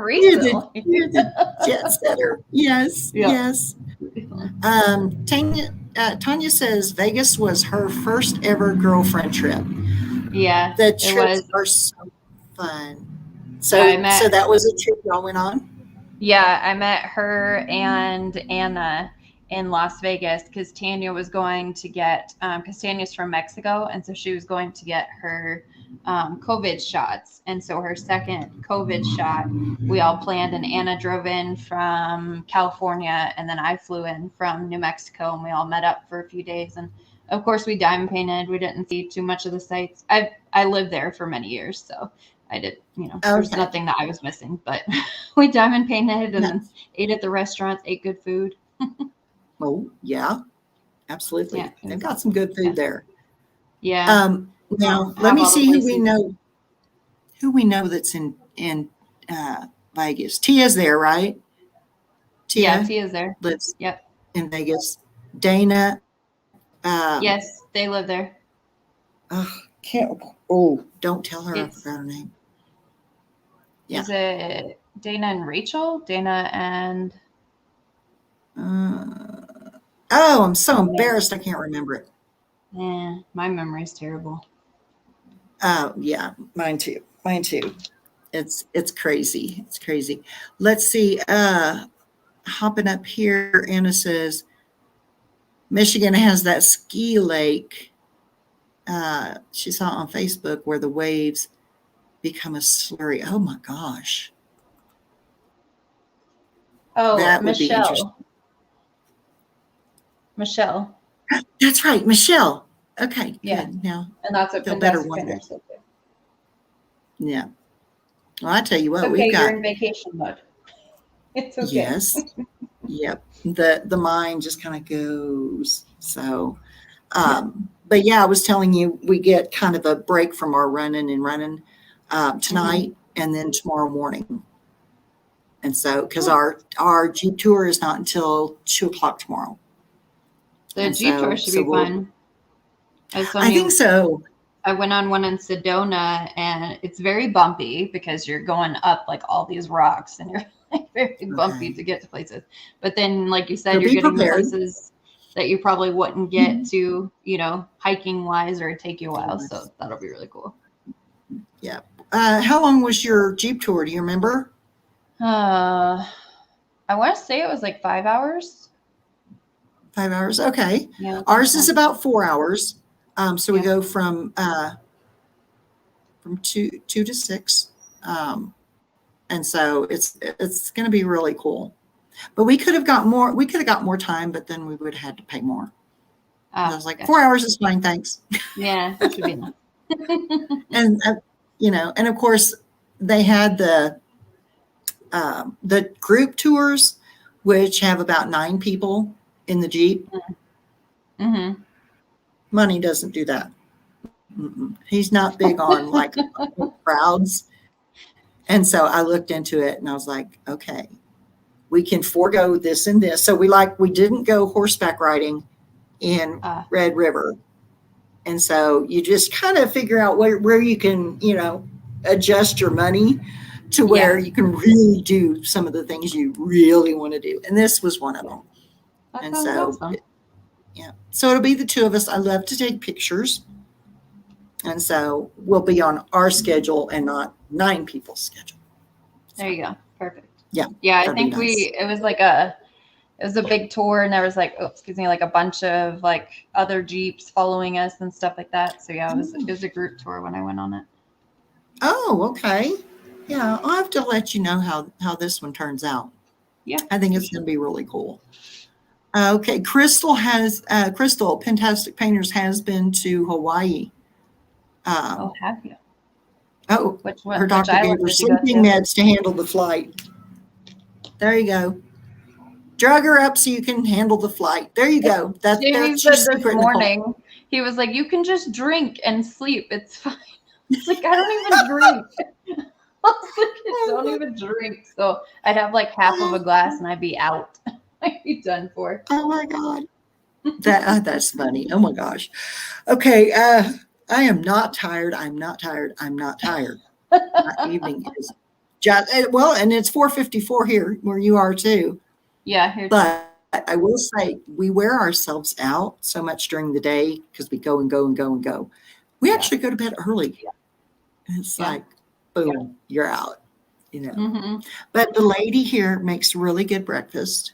recently. You're the jet setter. Yes, yes. Tanya says Vegas was her first ever girlfriend trip. Yeah, the trips are so fun. So that was a trip y'all went on? Yeah, I met her and Anna in Las Vegas because Tanya was going to get, because Tanya's from Mexico, and so she was going to get her COVID shots. And so her second COVID shot, we all planned, and Anna drove in from California, and then I flew in from New Mexico, and we all met up for a few days. And of course, we diamond painted. We didn't see too much of the sights. I lived there for many years, so I did. There's Okay. nothing that I was missing. But we diamond painted and No. then ate at the restaurants, ate good food. Oh, yeah, absolutely. Yeah, it They've was got awesome. some good food there. Yeah. Now let Have me all the see who places. we know that's in Vegas. Tia's there, right? Yeah, Tia Tia's there. lives Yep. in Vegas. Dana, Yes, they live there. can't. Don't tell her I It's forgot her name. Yeah. Is it Dana and Rachel? Dana and I'm so oh man, embarrassed I can't remember it. my memory's terrible. Yeah, mine too. Mine too. It's crazy. It's crazy. Let's see. Hopping up here, Anna says Michigan has that ski lake. She saw on Facebook where the waves become a slurry. Oh my gosh. Oh, That would be interesting. Michelle. That's right, Michelle. Okay, Yeah. good. Now And that's what feel better Fantastic one day. Painters said too. Yeah. Well, I tell you what, It's we've okay, you're got. in vacation mode. It's okay. Yes. Yep. The mind just kind of goes. So, but yeah, I was telling you, we get kind of a break from our running tonight and then tomorrow morning. And so, because our Jeep tour is not until 2:00 tomorrow. The And Jeep tour should be fun. I think so. I went on one in Sedona, and it's very bumpy because you're going up like all these rocks, and you're like very bumpy to get to places. But then, like you said, So you're be getting to prepared. places that you probably wouldn't get to, hiking wise, or take you a while. So that'll be really cool. Yeah. How long was your Jeep tour? Do you remember? I want to say it was like 5 hours. 5 hours. Okay. Yeah. Ours is about 4 hours. So we Yeah. go from 2 to 6. And so it's going to be really cool. But we could have got more. We could have got more time, but then we would have had to pay more. I was like, Gotcha. 4 hours is fine, thanks. Yeah, that should be enough. And and of course they had the group tours, which have about 9 people in the Jeep. Mm-hmm. Money doesn't do that. He's not big on like crowds. And so I looked into it and I was like, okay, we can forego this and this. So we didn't go horseback riding in Red River. And so you just kind of figure out where you can, adjust your money to where you can really do some of the things you really want to do. And this was one of them. That sounds awesome. Yeah. So it'll be the two of us. I love to take pictures. And so we'll be on our schedule and not 9 people's schedule. So, there you go. Perfect. Yeah. Yeah. I think it was a big tour, and there was like a bunch of like other Jeeps following us and stuff like that. So yeah, it was a group tour when I went on it. Oh, okay. Yeah. I'll have to let you know how this one turns out. Yeah. I think it's going to be really cool. Okay. Crystal, Fantastic Painters, has been to Hawaii. Have you? Oh, which one? Her doctor gave her sleeping meds to handle the flight. There you go. Drug her up so you can handle the flight. There you go. That's your secret, this morning. He was like, "You can just drink and sleep. It's fine." It's like, I don't even drink. I was like, I don't even drink. So I'd have like half of a glass and I'd be out. I'd be done for. Oh my God. That's funny. Oh my gosh. Okay. I am not tired. I'm not tired. My evening is just, and it's 4:54 here where you are too. Yeah. Here but I will say we wear ourselves out so much during the day because we go and go and go and go. We actually go to bed early. Yeah. It's like, boom, you're out, But the lady here makes really good breakfast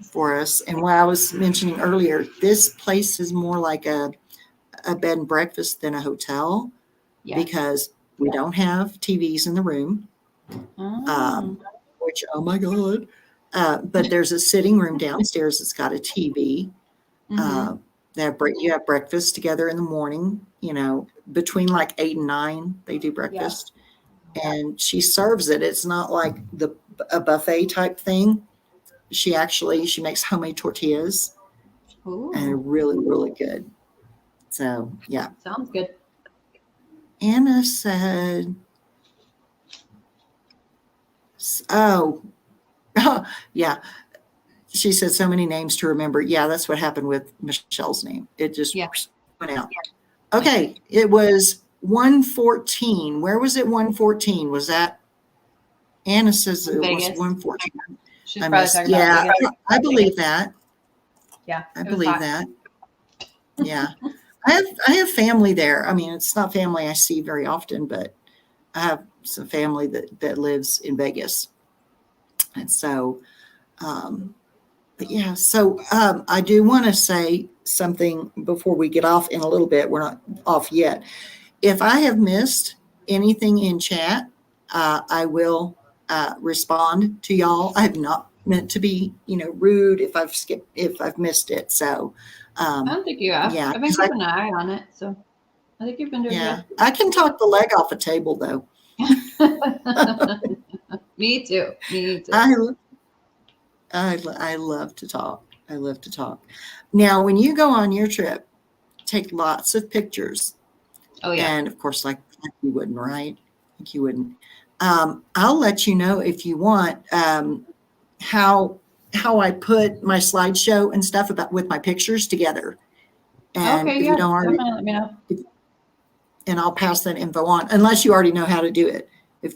for us. And what I was mentioning earlier, this place is more like a bed and breakfast than a hotel because we don't have TVs in the room, which, oh my God. But there's a sitting room downstairs that's got a TV. You have breakfast together in the morning, between like 8 and 9, they do breakfast. Yeah. And she serves it. It's not like a buffet type thing. She makes homemade tortillas. Ooh. And they're really, really good. So, yeah. Sounds good. Anna said, oh, yeah. She said so many names to remember. Yeah, that's what happened with Michelle's name. It just went out. Yeah. Okay, it was 114. Where was it 114? Was that? Anna says it Vegas. Was 114. She's probably talking about Vegas. I believe that. Yeah, I believe that. Yeah. I have family there. I mean, it's not family I see very often, but I have some family that lives in Vegas. And so, but yeah, so I do want to say something before we get off in a little bit. We're not off yet. If I have missed anything in chat, I will respond to y'all. I have not meant to be, rude if I've missed it. So I don't think you have. Yeah, I've been keeping an eye on it, so I think you've been doing good. I can talk the leg off a table though. Me too. I love to talk. I love to talk. Now, when you go on your trip, take lots of pictures. Oh yeah. And of course, like you wouldn't, right? Like you wouldn't. I'll let you know if you want how I put my slideshow and stuff with my pictures together. And okay, if you don't already, let me know. And I'll pass that info on, unless you already know how to do it.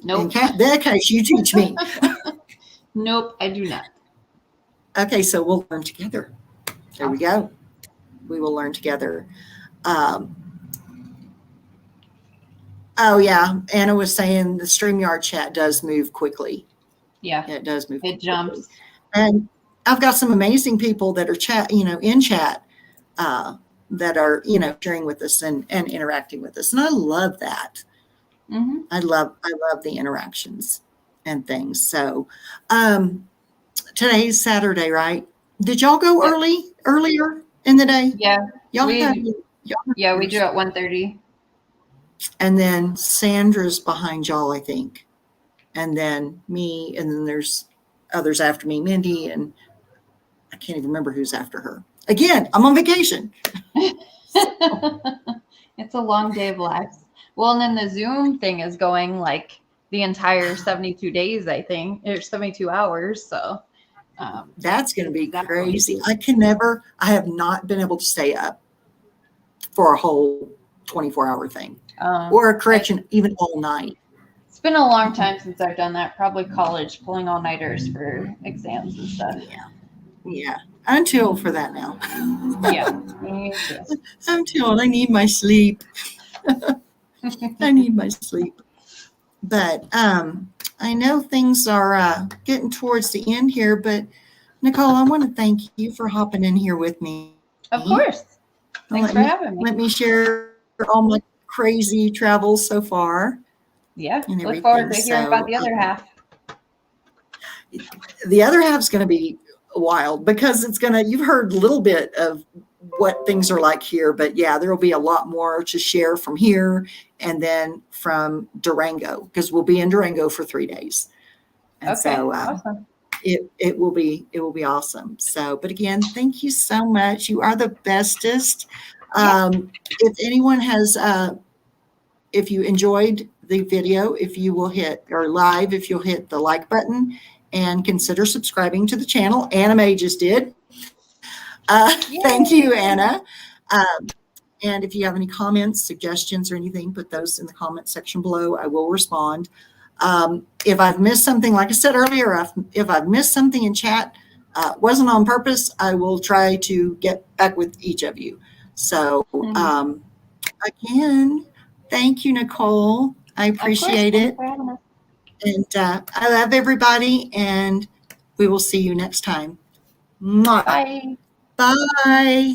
Nope. In that case, you teach me. Nope, I do not. Okay, so we'll learn together. There we go. We will learn together. Oh, yeah. Anna was saying the StreamYard chat does move quickly. Yeah. It does move quickly. It jumps. And I've got some amazing people that are in chat that are, sharing with us and interacting with us. And I love that. Mm-hmm. I love the interactions and things. So today's Saturday, right? Did y'all go earlier in the day? Yeah. We do at 1:30. And then Sandra's behind y'all, I think. And then me, and then there's others after me, Mindy, and I can't even remember who's after her. Again, I'm on vacation. It's a long day of life. Well, and then the Zoom thing is going like the entire 72 days, I think, or 72 hours. So that's going to be crazy. I have not been able to stay up for a whole 24-hour thing or a correction, even all night. It's been a long time since I've done that. Probably college, pulling all-nighters for exams and stuff. Yeah. I'm too old for that now. Yeah. Me too. I'm too old. I need my sleep. I need my sleep. But I know things are getting towards the end here, but Nicole, I want to thank you for hopping in here with me. Of course. Thanks for having me. Let me share all my crazy travels so far. Yeah. Look forward to hearing about the other half. The other half's going to be wild because you've heard a little bit of what things are like here, but yeah, there will be a lot more to share from here and then from Durango, because we'll be in Durango for 3 days. And okay, so awesome. It will be awesome. So, but again, thank you so much. You are the bestest. If anyone has, if you enjoyed the video, if you will hit, or live, if you'll hit the like button and consider subscribing to the channel. Anna Mae just did. Thank you, Anna. And if you have any comments, suggestions, or anything, put those in the comment section below. I will respond. If I've missed something, like I said earlier, if I've missed something in chat, wasn't on purpose, I will try to get back with each of you. So again, thank you, Nicole. I appreciate it. And I love everybody, and we will see you next time. Bye. Bye.